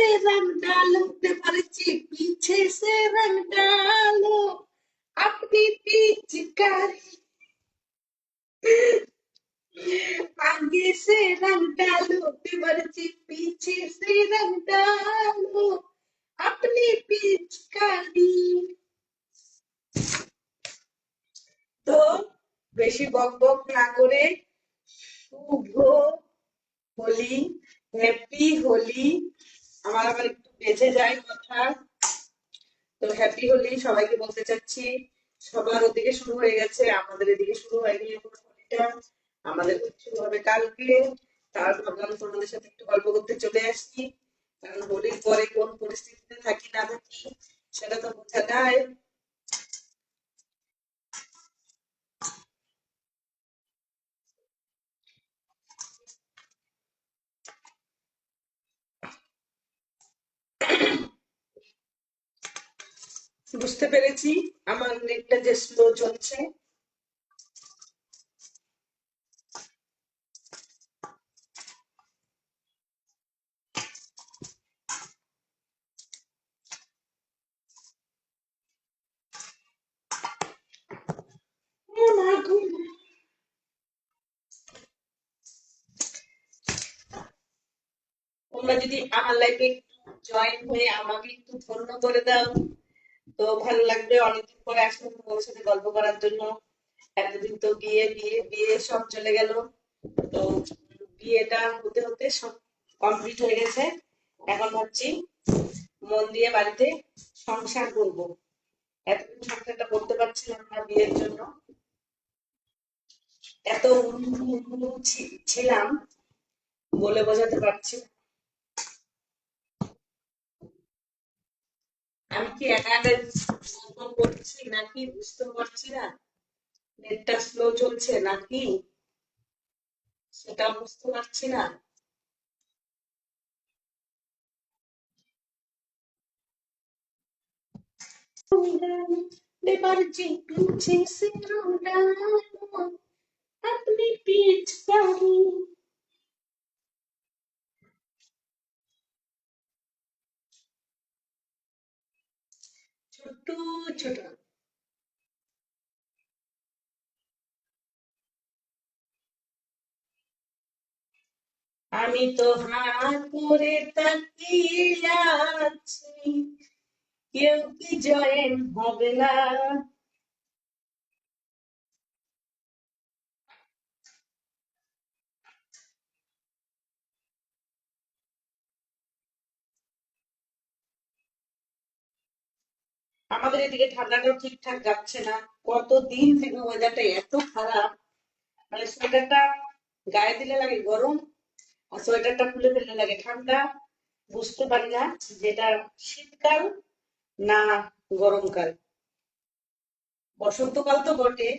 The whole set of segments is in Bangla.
से रंग डालो देवरजी पीछे से रंग डालो अपनी पिचकारी आगे से रंग डालो देवरजी पीछे से रंग डालो अपनी पिचकारी। তো বেশি বক বক না করে শুভ হোলি, হ্যাপি হোলি। আমার আবার একটু বেঁচে যায় কথা, তো হ্যাপি হোলি সবাইকে বলতে চাচ্ছি। সবার ওদিকে শুরু হয়ে গেছে, আমাদের এদিকে শুরু হয়নি এখন হোলিটা, আমাদের শুরু হবে কালকে। তার ভাবলাম তোমাদের সাথে একটু গল্প করতে চলে আসছি, কারণ হোলির পরে কোন পরিস্থিতিতে থাকি না থাকি সেটা তো বোঝা যায়। বুঝতে পেরেছি আমার নেটটা যে স্লো চলছে। তোমরা যদি আমার লাইফে জয়েন হয়ে আমাকে একটু ধন্য করে দাও তো ভালো লাগবে। অনেকদিন পরে আসলে তোমাদের সাথে গল্প করার জন্য। এতদিন তো বিয়ে বিয়ে বিয়ে সব চলে গেল, তো বিয়েটা হতে হতে সব কমপ্লিট হয়ে গেছে। এখন ভাবছি মন দিয়ে বাড়িতে সংসার করব। এতদিন সংসারটা করতে পারছিলাম না বিয়ের জন্য, এত ছিলাম বলে বোঝাতে পারছি না। আমি কি একা করছি নাকি বুঝতে পারছি না, নেটটা স্লো চলছে নাকি সেটা বুঝতে পারছি না। देवरजी पीछे से डालो अपनी पिचकारी। ছোট ছোট আমি তো হাঁ করে তাকিয়ে আছি, কেউ কি জয়েন হবে না। আমাদের এদিকে ঠান্ডাটাও ঠিকঠাক যাচ্ছে না, কতদিন থেকে ওয়েদারটা এত খারাপ, মানে সোয়েটারটা গায়ে দিলে লাগে গরম আর সোয়েটারটা খুলে ফেললে লাগে ঠান্ডা। বুঝতে পারি না যেটা শীতকাল না গরমকাল। বসন্তকাল তো বটে,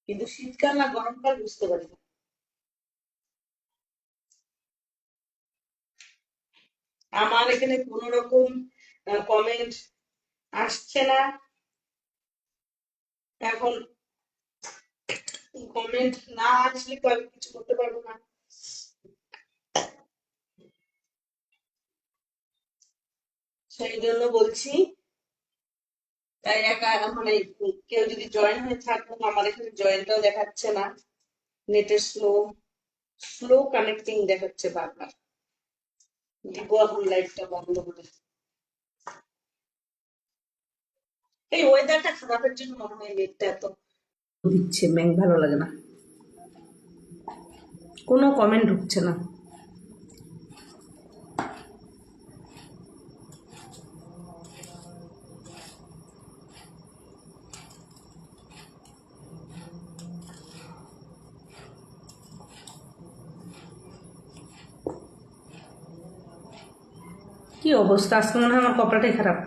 কিন্তু শীতকাল না গরমকাল বুঝতে পারি না। আমার এখানে কোন রকম কমেন্ট আসছে না। এখন কমেন্ট না আসলে তো আমি কিছু করতে পারবো না, সেই জন্য বলছি। তাই একা মানে কেউ যদি জয়েন হয়ে থাকুন, আমার এখানে জয়েনটাও দেখাচ্ছে না, নেটের স্লো স্লো কানেক্টিং দেখাচ্ছে বারবার। দিব এখন লাইভটা বন্ধ করে। এই ওয়েদারটা খারাপের জন্য মনে হয় নেটটা এত দিচ্ছে, ম্যাং ভালো লাগে না, কোনো কমেন্ট ঢুকছে না। কি অবস্থা, আজকে মনে হয় আমার কপালটাই খারাপ।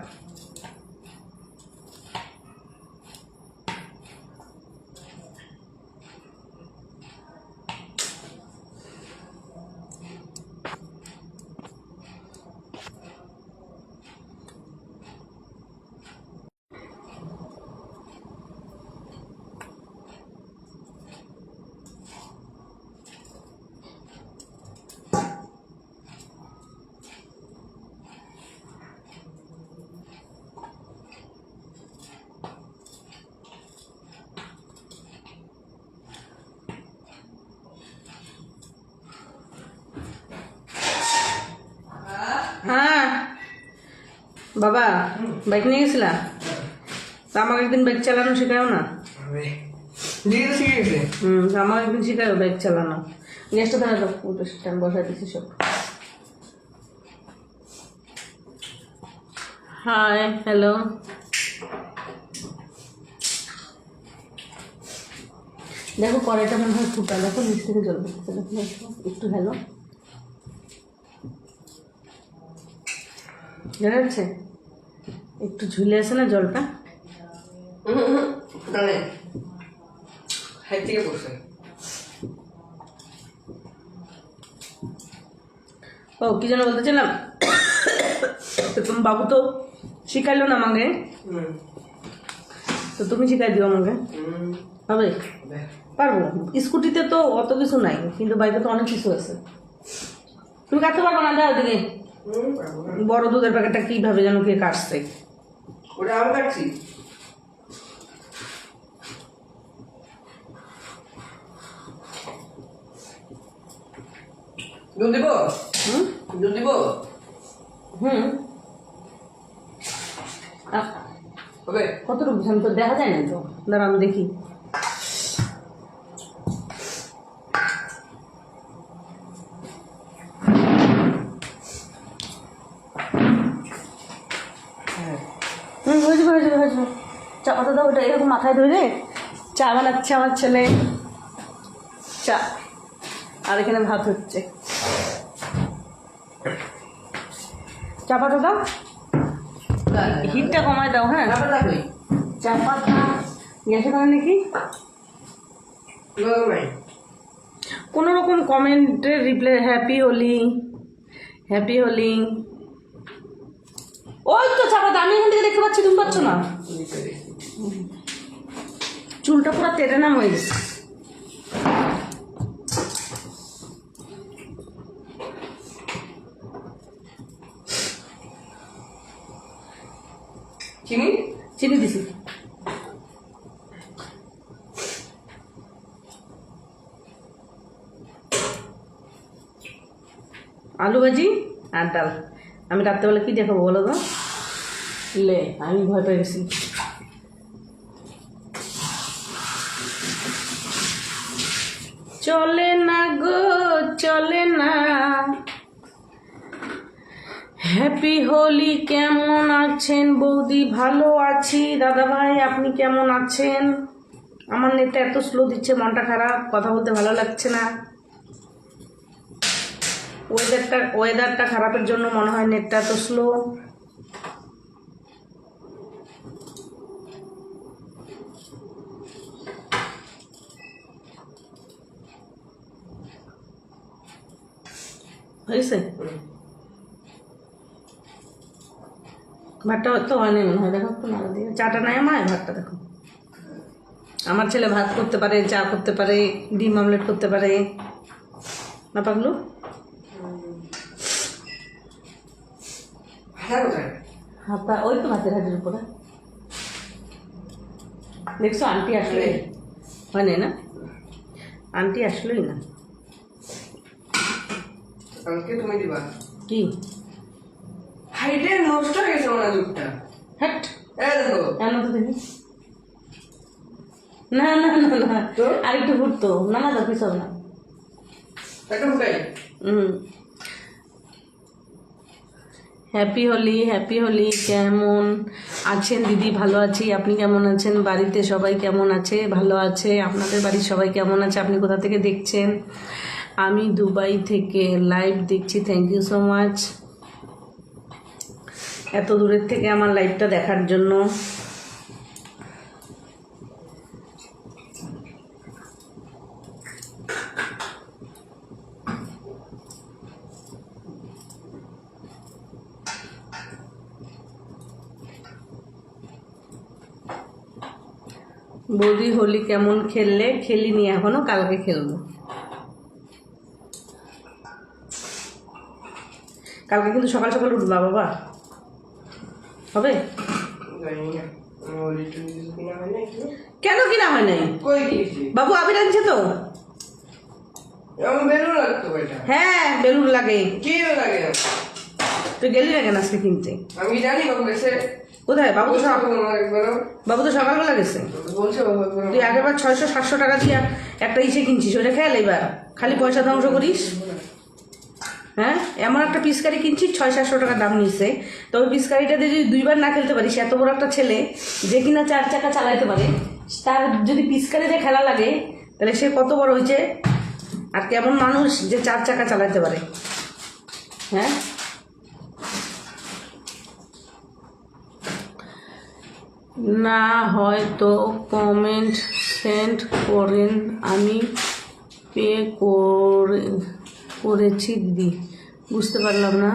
বাবা বাইক নিয়ে গেছিলা? তা আমাকে একদিন বাইক চালানো শেখাও না। আমাকে একদিন শেখাও বাইক চালানো। গ্যাসটা ধরে দাও, স্ট্যান্ড বসাই দিচ্ছি সব। Hi, hello. দেখো কড়াইটা মনে হয় ফুটা, দেখো নিচ থেকে জল দিচ্ছে, দেখো একটু হ্যালো দেখা যাচ্ছে, একটু ঝুলে আছে না জলটা। ও কি যেন বলতেছিলাম, তো তুমি বাবু তো শিখাইলো না আমাকে, তো তুমি শিখাই দিও আমাকে, হবে? পারবো। স্কুটিতে তো অত কিছু নাই, কিন্তু বাইকে তো অনেক কিছু আছে। তুমি কাটতে পারবো না? যাও দিকে। বড় দুধের প্যাকেটটা কিভাবে যেন কে কাটছে, ওটা আমি কাটছি। দুধ দিব? দুধ দিব? হবে কতটুকু আমি তো দেখা যায় না তো, দাঁড়া আমি দেখি। হয়ে যাবে হয়ে যাবে হয়ে যাবে। চা পাতা দাও, ওটা এরকম মাথায় ধরে চা বানাচ্ছে আমার ছেলে, চা আর এখানে ভাত হচ্ছে। চা পাতা দাও, হিটটা কমায় দাও। হ্যাঁ চা পাতা গ্যাসে করে নাকি কোনো রকম কমেন্টের reply, happy Holi happy Holi. ওই তো চা পাতা, আমি এখান থেকে দেখতে পাচ্ছি, তুমি পাচ্ছ না? চুলটা পুরো তেড়ে নাম হয়ে গেছে। চিনি চিনি দিছি। আলু ভাজি আর ডাল। আমি রাত্রেবেলা কি দেখাবো বলো তো? লে আমি ভয় পেয়ে গেছি। চলে না গো চলে না। হ্যাপি হোলি। কেমন আছেন বৌদি? ভালো আছি দাদা ভাই, আপনি কেমন আছেন? আমার নেটটা এত স্লো দিচ্ছে, মনটা খারাপ, কথা বলতে ভালো লাগছে না। ওয়েদারটা খারাপের জন্য মনে হয় নেটটা এত স্লো। হয়েছে? ভাতটা তো হয়নি মনে হয়, দেখো একটু নাড়া দিয়ে। চাটা নাই আমার, ভাতটা দেখো। আমার ছেলে ভাত করতে পারে, চা করতে পারে, ডিম অমলেট করতে পারে না পাগলু? হাতা ওই তো ভাতের হাতের উপরে দেখছো। আন্টি আসলে হয় নাই না, আন্টি আসলোই না। তুমি দিবা কি হাইটে নষ্ট হয়ে গেছে ওনা দুধটা। হ্যাট দেখো এমন তো দেখি না না না না, আর একটু ঘুরতো না না, দেখি সব না। একটা ফুটাই। Happy Holi happy Holi. কেমন আছেন দিদি? ভালো আছি, আপনি কেমন আছেন? বাড়িতে সবাই কেমন আছে? ভালো আছে। আপনাদের বাড়ির সবাই কেমন আছে? আপনি কোথা থেকে দেখছেন? আমি দুবাই থেকে লাইভ দেখছি। থ্যাংক ইউ সো মাচ এত দূরের থেকে আমার লাইভটা দেখার জন্য। বৌদি হোলি কেমন খেললে? খেলিনি এখনো, কালকে খেলবো। কালকে কিন্তু সকাল সকাল উঠবা বাবা, হবে? কেন কিনা হয় নাই? বাবু আবির আনছে তো। হ্যাঁ বেলুন লাগে। কি লাগে? তো তুই গেলি না কেন আজকে কিনতে? আমি জানি বাবু গেছে। কোথায় বাবু? তো বলছে বাবু আমার একবারও। বাবু তো সকালবেলা গেছে। বলছে বাবু একবারও। তুই আগেরবার 600-700 টাকা দিয়ে একটা ইসে কিনছিস, ওটা খেয়াল এবার খালি পয়সা ধ্বংস করিস। হ্যাঁ, এমন একটা পিচকারি কিনছিস 600-700 টাকা দাম নিচ্ছে, তো ওই পিচকারিটা দিয়ে যদি 2বার না খেলতে পারিস, এত বড় একটা ছেলে যে কিনা 4 চাকা চালাইতে পারে, তার যদি পিচকারি দিয়ে খেলা লাগে তাহলে সে কত বড় হয়েছে আর কেমন মানুষ যে 4 চাকা চালাতে পারে। হ্যাঁ, না হয়তো কমেন্ট সেন্ড করেন, আমি পে করেছি দিদি। বুঝতে পারলাম না।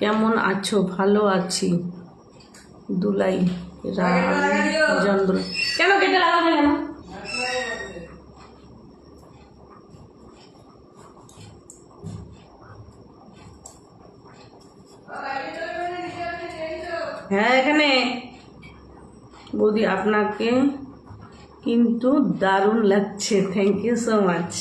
কেমন আছো? ভালো আছি দুলাই রামচন্দ্র। কেন কেটে লাগাবে কেন? হ্যাঁ, এখানে বৌদি আপনাকে কিন্তু দারুণ লাগছে, থ্যাংক ইউ সো মাচ।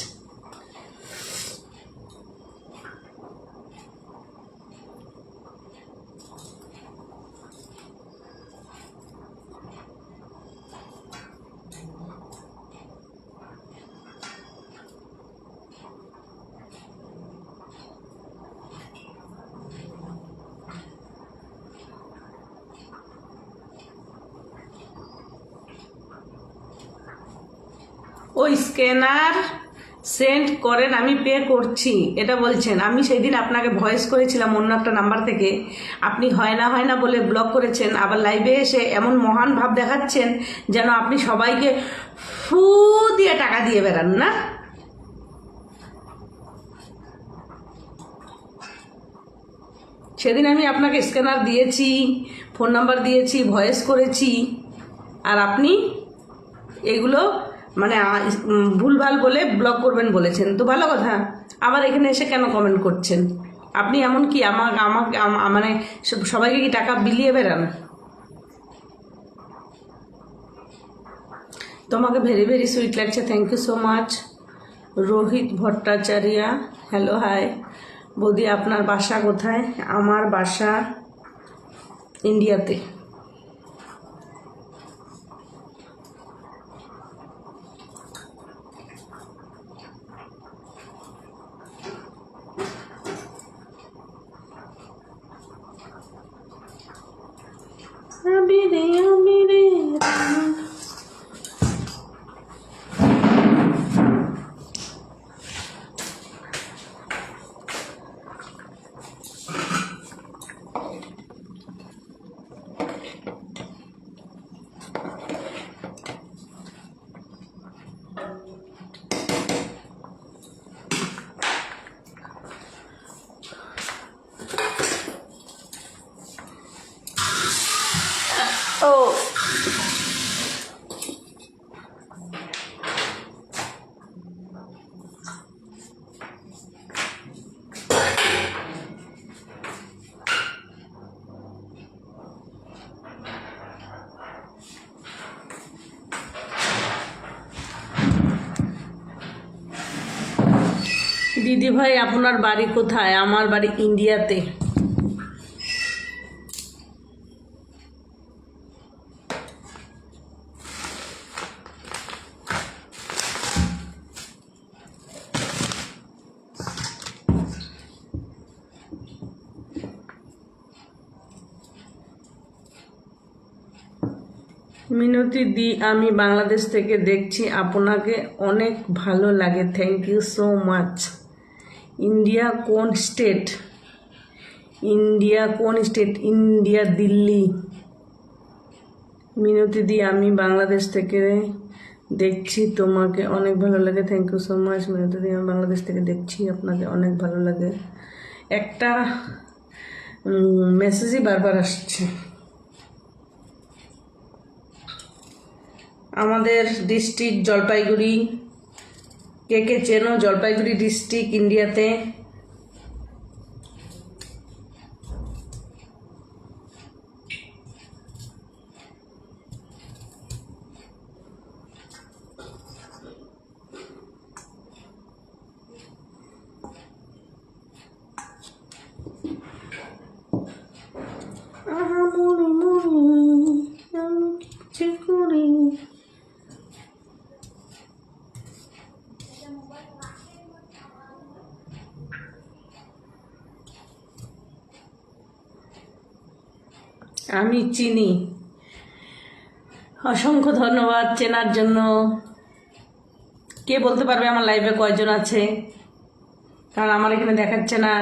ওই স্ক্যানার সেন্ড করেন, আমি পে করছি এটা বলছেন। আমি সেই দিন আপনাকে ভয়েস করেছিলাম অন্য একটা নাম্বার থেকে, আপনি হয় না বলে ব্লক করেছেন, আবার লাইভে এসে এমন মহান ভাব দেখাচ্ছেন যেন আপনি সবাইকে ফু দিয়ে টাকা দিয়ে বেড়ান না। সেদিন আমি আপনাকে স্ক্যানার দিয়েছি, ফোন নাম্বার দিয়েছি, ভয়েস করেছি, আর আপনি এগুলো মানে ভুলভাল বলে ব্লক করবেন বলেছেন, তো ভালো কথা। আবার এখানে এসে কেন কমেন্ট করছেন? আপনি এমন কি আমাকে মানে সবাইকে কি টাকা বিলিয়ে বেড়ান? তোমাকে ভেরি ভেরি সুইট লাগছে, thank you so much. Rohit Bhattacharya, hello hi বৌদি, আপনার বাসা কোথায়? আমার বাসা ইন্ডিয়াতে। ও দিদি ভাই, আপনার বাড়ি কোথায়? আমার বাড়ি ইন্ডিয়াতে। মিনতি দি, আমি বাংলাদেশ থেকে দেখছি, আপনাকে অনেক ভালো লাগে, thank you so much. India কোন স্টেট? ইন্ডিয়া কোন স্টেট? ইন্ডিয়া দিল্লি। মিনতি দি, আমি বাংলাদেশ থেকে দেখছি, তোমাকে অনেক ভালো লাগে, thank you so much. Minati di, আমি বাংলাদেশ থেকে দেখছি, আপনাকে অনেক ভালো লাগে। একটা মেসেজই বারবার আসছে। আমাদের ডিস্ট্রিক্ট জলপাইগুড়ি, কে কে চেনো? জলপাইগুড়ি ডিস্ট্রিক্ট ইন্ডিয়াতে। আমি চিনি। অসংখ্য ধন্যবাদ চেনার জন্য। কে বলতে পারবে আমার লাইভে কয়জন আছে? কারণ আমার এখানে দেখাচ্ছে না।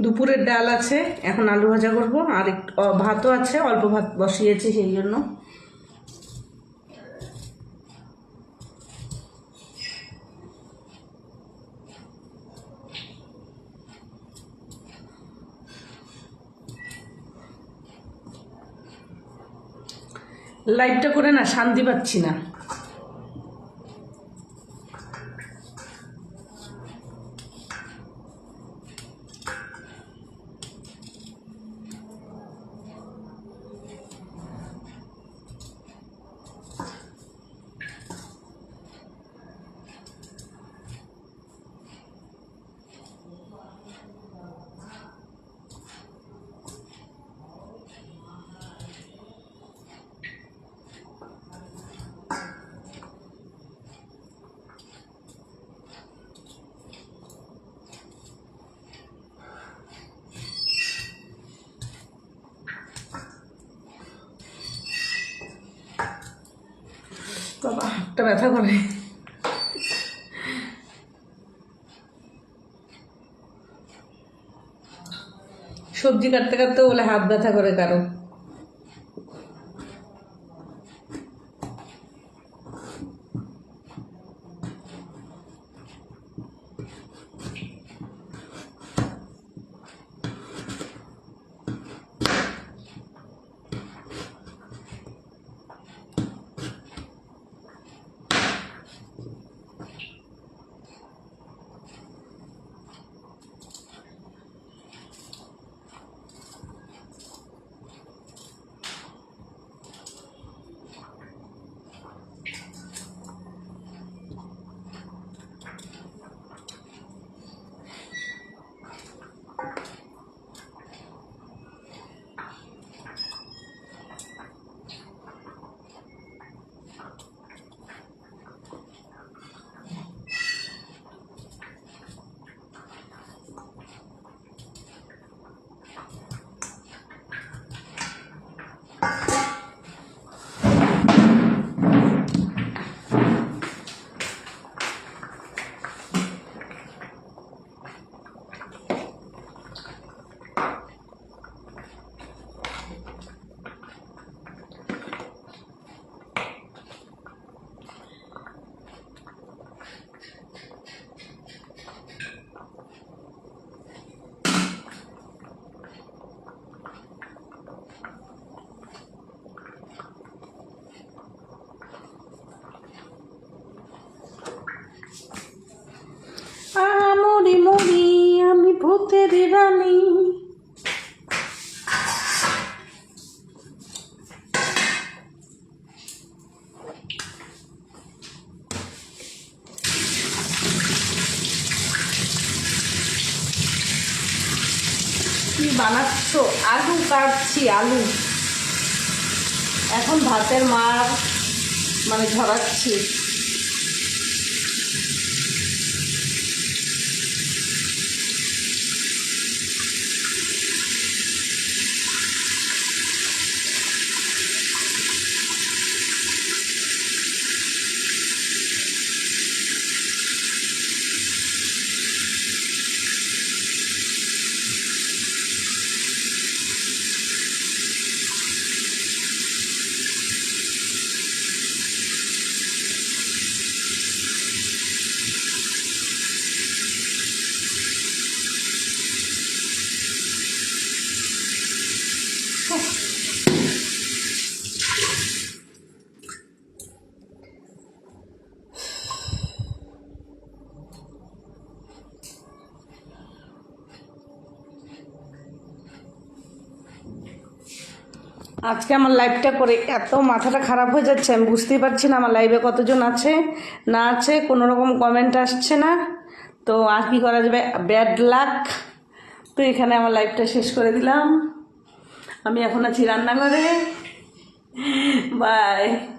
দুপুরের ডাল আছে, এখন আলু ভাজা করবো, আর একটু ভাতও আছে, অল্প ভাত বসিয়েছি সেই জন্য। লাইভটা করে না শান্তি পাচ্ছি না। বাবা হাতটা ব্যথা করে। সবজি কাটতে কাটতে বলে হাত ব্যথা করে কারো। মরি মরি আমি ভূতের রানী। কি বানাচ্ছ? আলু কাটছি, আলু। এখন ভাতের মার মানে ঝরাচ্ছি। আজকে আমার লাইভটা করে এত মাথাটা খারাপ হয়ে যাচ্ছে, আমি বুঝতেই পারছি না আমার লাইভে কতজন আছে না আছে, কোনো রকম কমেন্ট আসছে না। তো আর কি করা যাবে, ব্যাড লাক। তো এখানে আমার লাইফটা শেষ করে দিলাম। আমি এখন আছি রান্নাঘরে। বাই।